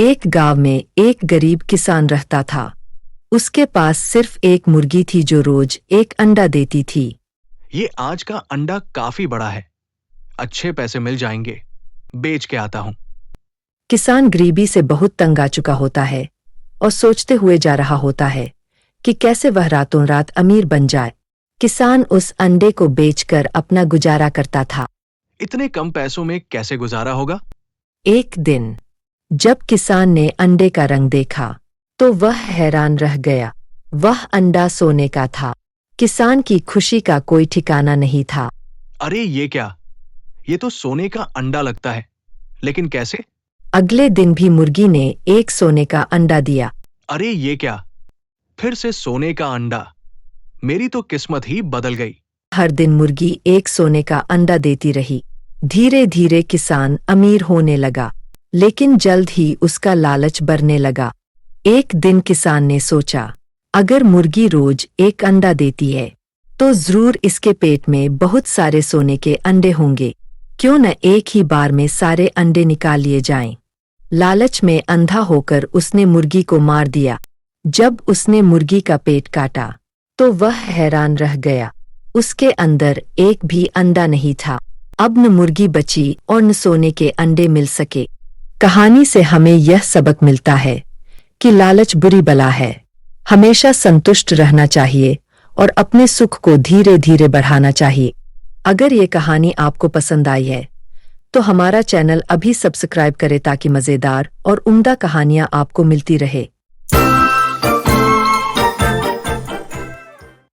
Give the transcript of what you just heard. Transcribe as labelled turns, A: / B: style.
A: एक गांव में एक गरीब किसान रहता था। उसके पास सिर्फ एक मुर्गी थी जो रोज एक अंडा देती थी।
B: ये आज का अंडा काफी बड़ा है, अच्छे पैसे मिल जाएंगे, बेच के आता हूँ।
A: किसान गरीबी से बहुत तंग आ चुका होता है और सोचते हुए जा रहा होता है कि कैसे वह रातों रात अमीर बन जाए। किसान उस अंडे को बेचकर अपना गुजारा करता था।
B: इतने कम पैसों में कैसे गुजारा होगा?
A: एक दिन जब किसान ने अंडे का रंग देखा तो वह हैरान रह गया। वह अंडा सोने का था। किसान की खुशी का कोई ठिकाना नहीं था।
B: अरे ये क्या? ये तो सोने का अंडा लगता है, लेकिन कैसे?
A: अगले दिन भी मुर्गी ने एक सोने का अंडा दिया।
B: अरे ये क्या? फिर से सोने का अंडा। मेरी तो किस्मत ही बदल गई।
A: हर दिन मुर्गी एक सोने का अंडा देती रही। धीरे धीरे किसान अमीर होने लगा, लेकिन जल्द ही उसका लालच बढ़ने लगा। एक दिन किसान ने सोचा, अगर मुर्गी रोज एक अंडा देती है तो जरूर इसके पेट में बहुत सारे सोने के अंडे होंगे। क्यों न एक ही बार में सारे अंडे निकाल लिए जाएं। लालच में अंधा होकर उसने मुर्गी को मार दिया। जब उसने मुर्गी का पेट काटा तो वह हैरान रह गया। उसके अंदर एक भी अंडा नहीं था। अब न मुर्गी बची और न सोने के अंडे मिल सके। कहानी से हमें यह सबक मिलता है कि लालच बुरी बला है। हमेशा संतुष्ट रहना चाहिए और अपने सुख को धीरे धीरे बढ़ाना चाहिए। अगर ये कहानी आपको पसंद आई है तो हमारा चैनल अभी सब्सक्राइब करें ताकि मज़ेदार और उम्दा कहानियाँ आपको मिलती रहे।